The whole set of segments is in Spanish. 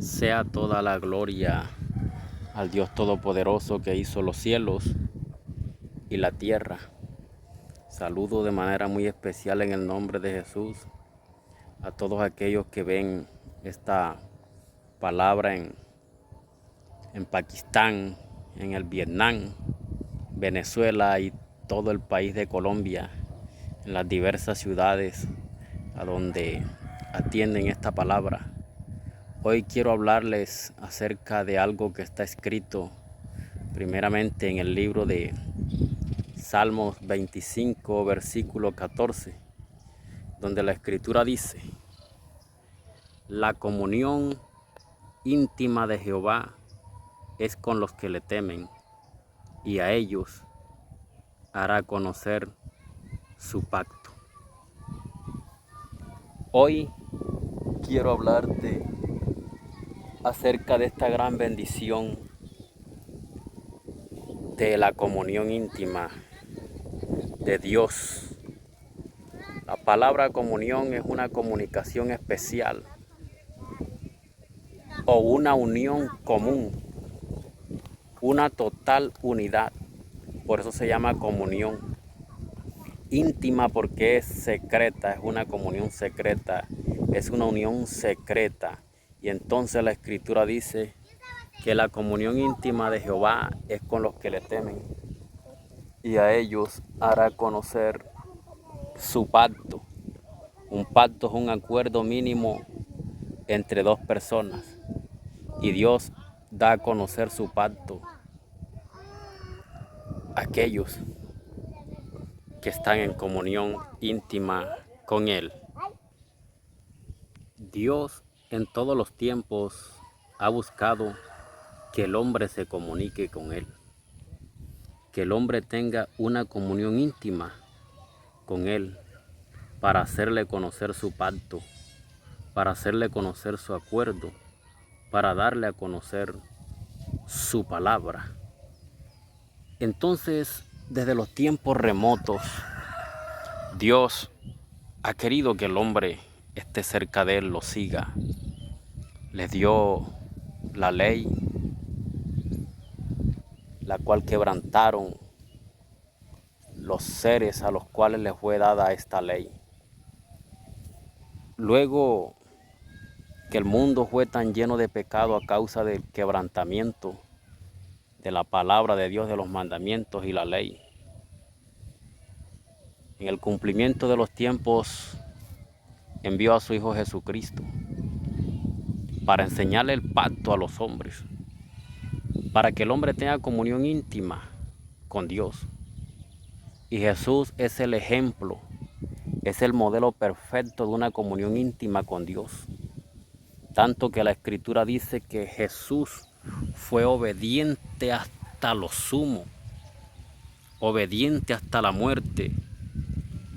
Sea toda la gloria al Dios Todopoderoso que hizo los cielos y la tierra. Saludo de manera muy especial en el nombre de Jesús a todos aquellos que ven esta palabra en Pakistán, en el Vietnam, Venezuela y todo el país de Colombia, en las diversas ciudades a donde atienden esta palabra. Hoy quiero hablarles acerca de algo que está escrito primeramente en el libro de Salmos 25, versículo 14, donde la escritura dice: la comunión íntima de Jehová es con los que le temen, y a ellos hará conocer su pacto. Hoy quiero hablarte acerca de esta gran bendición de la comunión íntima de Dios. La palabra comunión es una comunicación especial o una unión común, una total unidad. Por eso se llama comunión íntima, porque es secreta, es una comunión secreta, es una unión secreta. Y entonces la escritura dice que la comunión íntima de Jehová es con los que le temen, y a ellos hará conocer su pacto. Un pacto es un acuerdo mínimo entre dos personas, y Dios da a conocer su pacto a aquellos que están en comunión íntima con Él. Dios en todos los tiempos ha buscado que el hombre se comunique con Él, que el hombre tenga una comunión íntima con Él, para hacerle conocer su pacto, para hacerle conocer su acuerdo, para darle a conocer su palabra. Entonces, desde los tiempos remotos, Dios ha querido que el hombre esté cerca de Él, lo siga. Les dio la ley, la cual quebrantaron los seres a los cuales les fue dada esta ley. Luego que el mundo fue tan lleno de pecado a causa del quebrantamiento de la palabra de Dios, de los mandamientos y la ley, en el cumplimiento de los tiempos envió a su Hijo Jesucristo para enseñarle el pacto a los hombres, para que el hombre tenga comunión íntima con Dios. Y Jesús es el ejemplo, es el modelo perfecto de una comunión íntima con Dios. Tanto que la Escritura dice que Jesús fue obediente hasta lo sumo, obediente hasta la muerte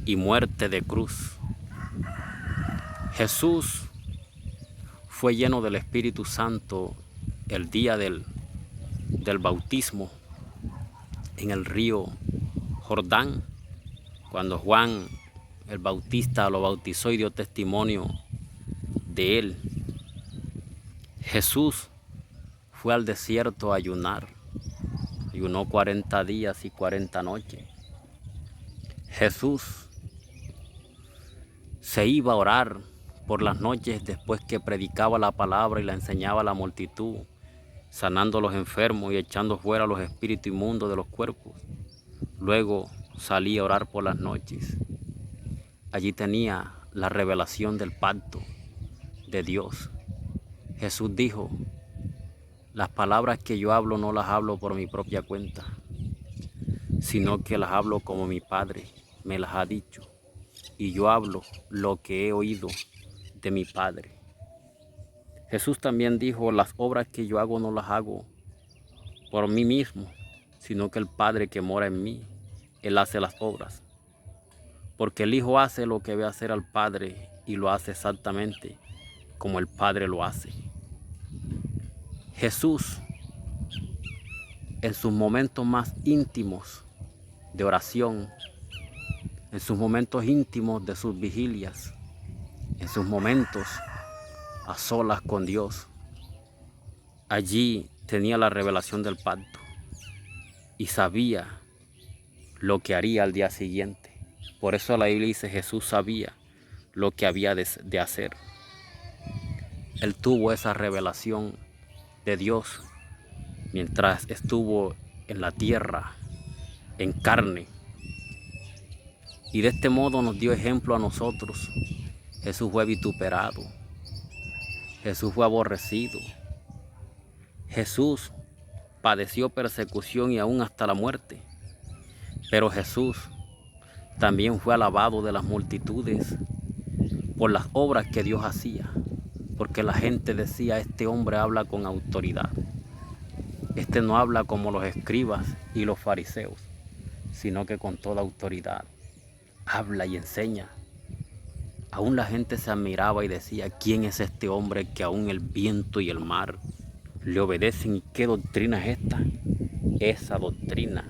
y muerte de cruz. Jesús fue lleno del Espíritu Santo el día del bautismo en el río Jordán, cuando Juan el Bautista lo bautizó y dio testimonio de él. Jesús fue al desierto a ayunar, ayunó 40 días y 40 noches. Jesús se iba a orar por las noches después que predicaba la palabra y la enseñaba a la multitud, sanando a los enfermos y echando fuera a los espíritus inmundos de los cuerpos. Luego salía a orar por las noches. Allí tenía la revelación del pacto de Dios. Jesús dijo: las palabras que yo hablo no las hablo por mi propia cuenta, sino que las hablo como mi Padre me las ha dicho, y yo hablo lo que he oído de mi Padre. Jesús también dijo: las obras que yo hago no las hago por mí mismo, sino que el Padre que mora en mí, Él hace las obras. Porque el Hijo hace lo que ve hacer al Padre, y lo hace exactamente como el Padre lo hace. Jesús, en sus momentos más íntimos de oración, en sus momentos íntimos de sus vigilias, en sus momentos a solas con Dios, allí tenía la revelación del pacto y sabía lo que haría al día siguiente. Por eso la Biblia dice, Jesús sabía lo que había de hacer. Él tuvo esa revelación de Dios mientras estuvo en la tierra, en carne. Y de este modo nos dio ejemplo a nosotros. Jesús fue vituperado. Jesús fue aborrecido. Jesús padeció persecución y aún hasta la muerte. Pero Jesús también fue alabado de las multitudes por las obras que Dios hacía. Porque la gente decía, este hombre habla con autoridad. Este no habla como los escribas y los fariseos, sino que con toda autoridad habla y enseña. Aún la gente se admiraba y decía, ¿quién es este hombre que aún el viento y el mar le obedecen? ¿Y qué doctrina es esta? Esa doctrina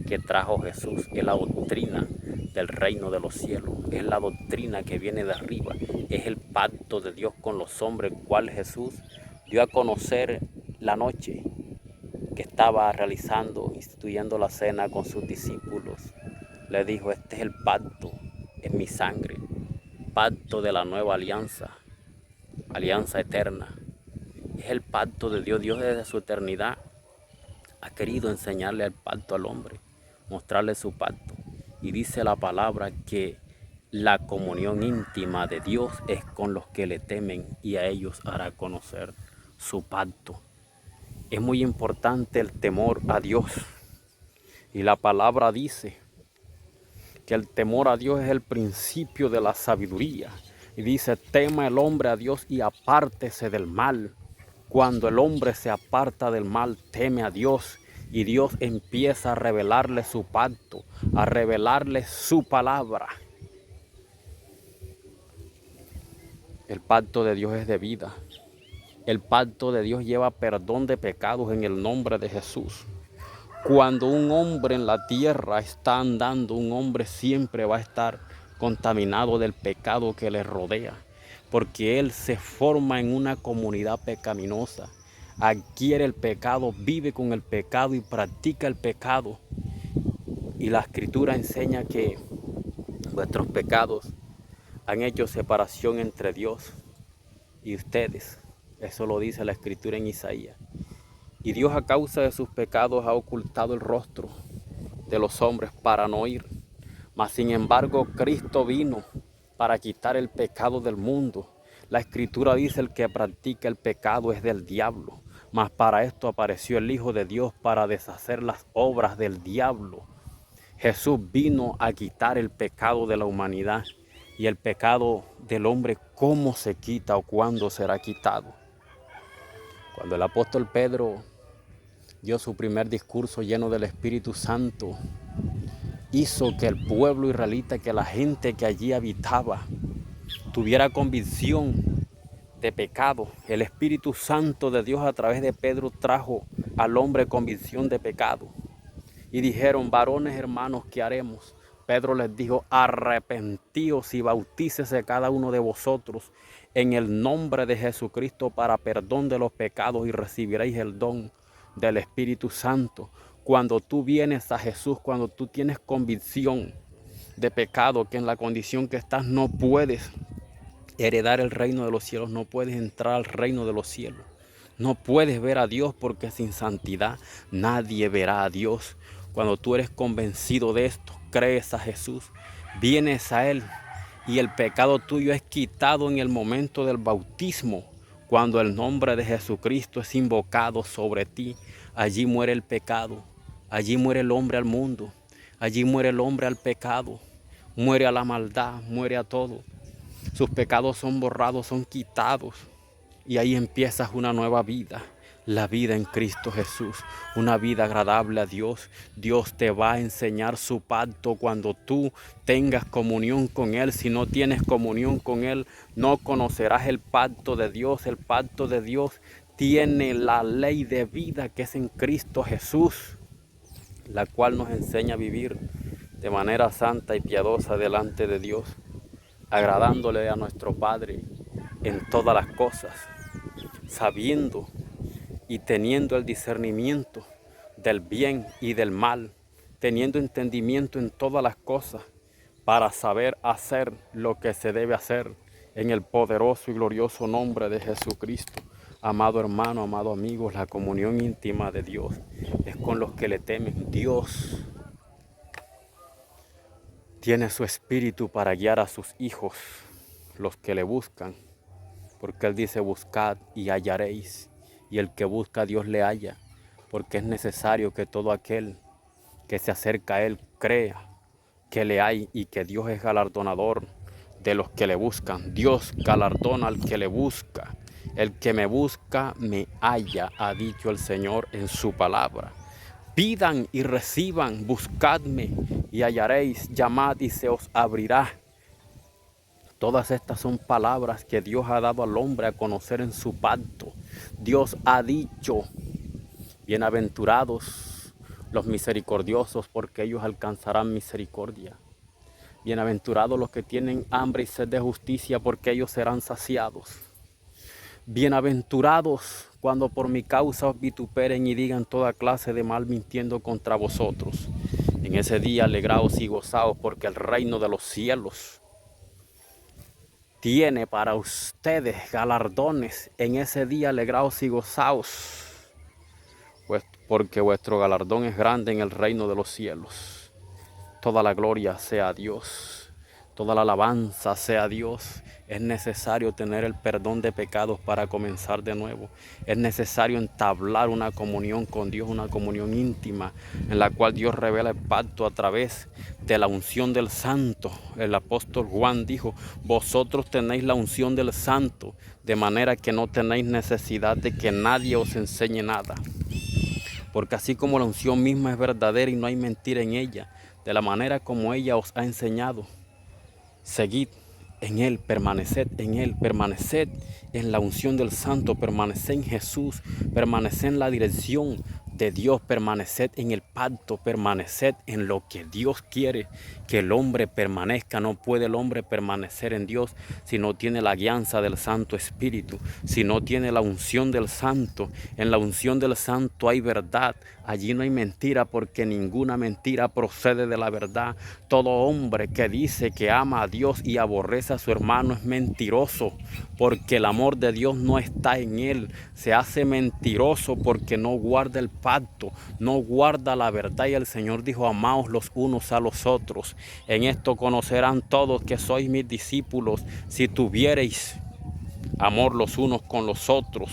que trajo Jesús es la doctrina del reino de los cielos, es la doctrina que viene de arriba, es el pacto de Dios con los hombres, el cual Jesús dio a conocer la noche que estaba realizando, instituyendo la cena con sus discípulos. Le dijo, este es el pacto, es mi sangre, pacto de la nueva alianza, alianza eterna. Es el pacto de Dios. Dios desde su eternidad ha querido enseñarle el pacto al hombre, mostrarle su pacto. Y dice la palabra que la comunión íntima de Dios es con los que le temen y a ellos hará conocer su pacto. Es muy importante el temor a Dios. Y la palabra dice que el temor a Dios es el principio de la sabiduría. Y dice, tema el hombre a Dios y apártese del mal. Cuando el hombre se aparta del mal, teme a Dios. Y Dios empieza a revelarle su pacto, a revelarle su palabra. El pacto de Dios es de vida. El pacto de Dios lleva perdón de pecados en el nombre de Jesús. Cuando un hombre en la tierra está andando, un hombre siempre va a estar contaminado del pecado que le rodea, porque él se forma en una comunidad pecaminosa, adquiere el pecado, vive con el pecado y practica el pecado. Y la Escritura enseña que vuestros pecados han hecho separación entre Dios y ustedes. Eso lo dice la Escritura en Isaías. Y Dios a causa de sus pecados ha ocultado el rostro de los hombres para no oír. Mas sin embargo Cristo vino para quitar el pecado del mundo. La Escritura dice, el que practica el pecado es del diablo. Mas para esto apareció el Hijo de Dios, para deshacer las obras del diablo. Jesús vino a quitar el pecado de la humanidad. Y el pecado del hombre, ¿cómo se quita o cuándo será quitado? Cuando el apóstol Pedro dio su primer discurso lleno del Espíritu Santo, hizo que el pueblo israelita, que la gente que allí habitaba, tuviera convicción de pecado. El Espíritu Santo de Dios a través de Pedro trajo al hombre convicción de pecado. Y dijeron, varones hermanos, ¿qué haremos? Pedro les dijo, arrepentíos y bautícese cada uno de vosotros en el nombre de Jesucristo para perdón de los pecados y recibiréis el don del Espíritu Santo. Cuando tú vienes a Jesús, cuando tú tienes convicción de pecado, que en la condición que estás no puedes heredar el reino de los cielos, no puedes entrar al reino de los cielos, no puedes ver a Dios, porque sin santidad nadie verá a Dios. Cuando tú eres convencido de esto, crees a Jesús, vienes a Él y el pecado tuyo es quitado en el momento del bautismo. Cuando el nombre de Jesucristo es invocado sobre ti, allí muere el pecado, allí muere el hombre al mundo, allí muere el hombre al pecado, muere a la maldad, muere a todo. Sus pecados son borrados, son quitados y ahí empiezas una nueva vida. La vida en Cristo Jesús, una vida agradable a Dios. Dios te va a enseñar su pacto cuando tú tengas comunión con Él. Si no tienes comunión con Él, no conocerás el pacto de Dios. El pacto de Dios tiene la ley de vida que es en Cristo Jesús, la cual nos enseña a vivir de manera santa y piadosa delante de Dios, agradándole a nuestro Padre en todas las cosas, sabiendo y teniendo el discernimiento del bien y del mal, teniendo entendimiento en todas las cosas, para saber hacer lo que se debe hacer en el poderoso y glorioso nombre de Jesucristo. Amado hermano, amado amigo, la comunión íntima de Dios es con los que le temen. Dios tiene su espíritu para guiar a sus hijos, los que le buscan, porque Él dice: buscad y hallaréis, y el que busca a Dios le halla, porque es necesario que todo aquel que se acerca a Él crea que le hay y que Dios es galardonador de los que le buscan. Dios galardona al que le busca. El que me busca me halla, ha dicho el Señor en su palabra. Pidan y reciban, buscadme y hallaréis, llamad y se os abrirá. Todas estas son palabras que Dios ha dado al hombre a conocer en su pacto. Dios ha dicho: bienaventurados los misericordiosos, porque ellos alcanzarán misericordia. Bienaventurados los que tienen hambre y sed de justicia, porque ellos serán saciados. Bienaventurados cuando por mi causa os vituperen y digan toda clase de mal mintiendo contra vosotros. En ese día alegraos y gozaos, porque el reino de los cielos tiene para ustedes galardones. En ese día alegraos y gozaos, pues porque vuestro galardón es grande en el reino de los cielos. Toda la gloria sea a Dios, toda la alabanza sea a Dios. Es necesario tener el perdón de pecados para comenzar de nuevo. Es necesario entablar una comunión con Dios, una comunión íntima, en la cual Dios revela el pacto a través de la unción del Santo. El apóstol Juan dijo: vosotros tenéis la unción del Santo, de manera que no tenéis necesidad de que nadie os enseñe nada. Porque así como la unción misma es verdadera y no hay mentira en ella, de la manera como ella os ha enseñado, seguid en Él, permaneced en la unción del Santo, permaneced en Jesús, permaneced en la dirección de Dios, permaneced en el pacto, permaneced en lo que Dios quiere que el hombre permanezca. No puede el hombre permanecer en Dios si no tiene la guianza del Santo Espíritu, si no tiene la unción del Santo. En la unción del Santo hay verdad, allí no hay mentira, porque ninguna mentira procede de la verdad. Todo hombre que dice que ama a Dios y aborrece a su hermano es mentiroso, porque el amor de Dios no está en él. Se hace mentiroso porque no guarda el pacto, no guarda la verdad. Y el Señor dijo: amaos los unos a los otros. En esto conocerán todos que sois mis discípulos, si tuviereis amor los unos con los otros.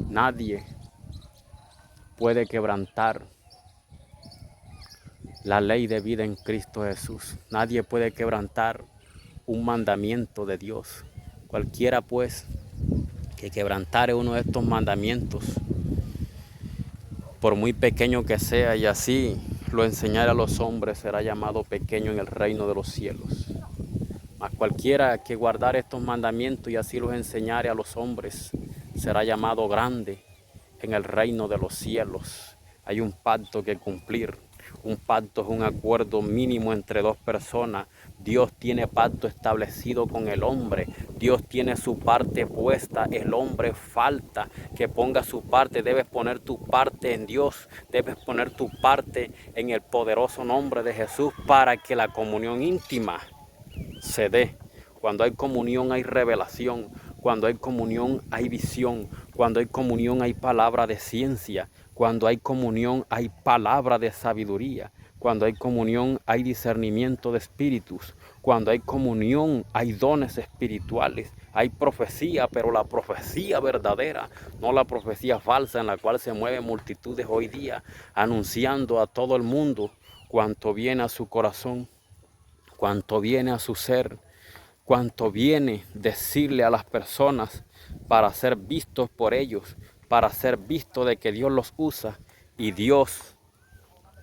Nadie puede quebrantar la ley de vida en Cristo Jesús. Nadie puede quebrantar un mandamiento de Dios. Cualquiera pues que quebrantare uno de estos mandamientos, por muy pequeño que sea, y así lo enseñare a los hombres, será llamado pequeño en el reino de los cielos. Mas cualquiera que guardare estos mandamientos y así los enseñare a los hombres, será llamado grande en el reino de los cielos. Hay un pacto que cumplir. Un pacto es un acuerdo mínimo entre dos personas. Dios tiene pacto establecido con el hombre. Dios tiene su parte puesta. El hombre falta que ponga su parte. Debes poner tu parte en Dios. Debes poner tu parte en el poderoso nombre de Jesús para que la comunión íntima se dé. Cuando hay comunión hay revelación. Cuando hay comunión hay visión. Cuando hay comunión hay palabra de ciencia. Cuando hay comunión hay palabra de sabiduría. Cuando hay comunión hay discernimiento de espíritus. Cuando hay comunión hay dones espirituales. Hay profecía, pero la profecía verdadera, no la profecía falsa en la cual se mueven multitudes hoy día, anunciando a todo el mundo cuanto viene a su corazón, cuanto viene a su ser, cuanto viene decirle a las personas para ser vistos por ellos, para ser visto de que Dios los usa. Y Dios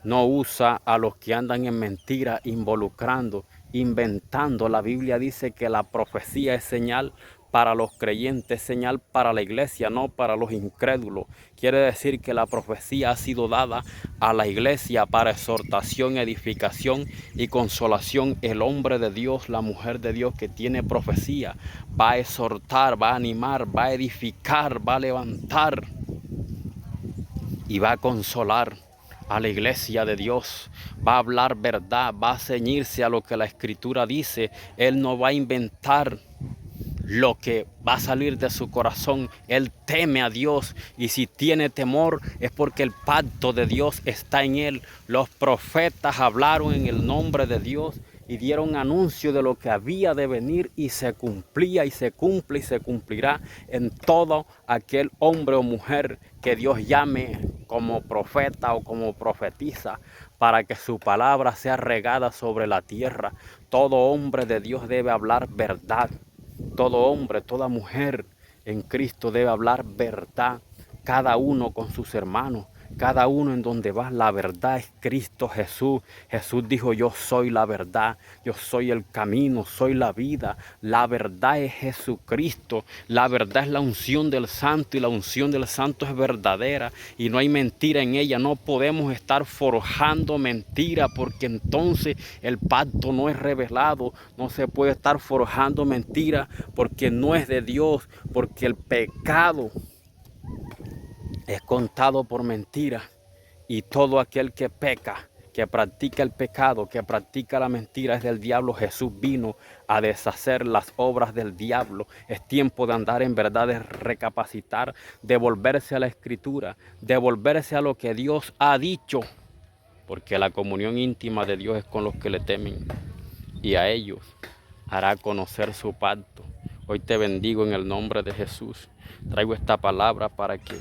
no usa a los que andan en mentira, involucrando, inventando. La Biblia dice que la profecía es señal para los creyentes, señal para la iglesia, no para los incrédulos. Quiere decir que la profecía ha sido dada a la iglesia para exhortación, edificación y consolación. El hombre de Dios, la mujer de Dios que tiene profecía, va a exhortar, va a animar, va a edificar, va a levantar y va a consolar a la iglesia de Dios. Va a hablar verdad, va a ceñirse a lo que la Escritura dice. Él no va a inventar lo que va a salir de su corazón. Él teme a Dios, y si tiene temor es porque el pacto de Dios está en él. Los profetas hablaron en el nombre de Dios y dieron anuncio de lo que había de venir, y se cumplía y se cumple y se cumplirá en todo aquel hombre o mujer que Dios llame como profeta o como profetisa, para que su palabra sea regada sobre la tierra. Todo hombre de Dios debe hablar verdad. Todo hombre, toda mujer en Cristo debe hablar verdad. Cada uno con sus hermanos, cada uno en donde va. La verdad es Cristo Jesús. Jesús dijo: yo soy la verdad, yo soy el camino, soy la vida. La verdad es Jesucristo. La verdad es la unción del Santo, y la unción del Santo es verdadera y no hay mentira en ella. No podemos estar forjando mentira, porque entonces el pacto no es revelado. No se puede estar forjando mentira porque no es de Dios, porque el pecado es contado por mentira, y todo aquel que peca, que practica el pecado, que practica la mentira, es del diablo. Jesús vino a deshacer las obras del diablo. Es tiempo de andar en verdad, de recapacitar, de volverse a la Escritura, de volverse a lo que Dios ha dicho, porque la comunión íntima de Dios es con los que le temen, y a ellos hará conocer su pacto. Hoy te bendigo en el nombre de Jesús. Traigo esta palabra para que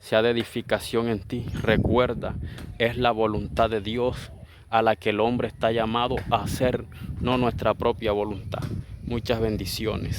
sea de edificación en ti. Recuerda, es la voluntad de Dios a la que el hombre está llamado a hacer, no nuestra propia voluntad. Muchas bendiciones.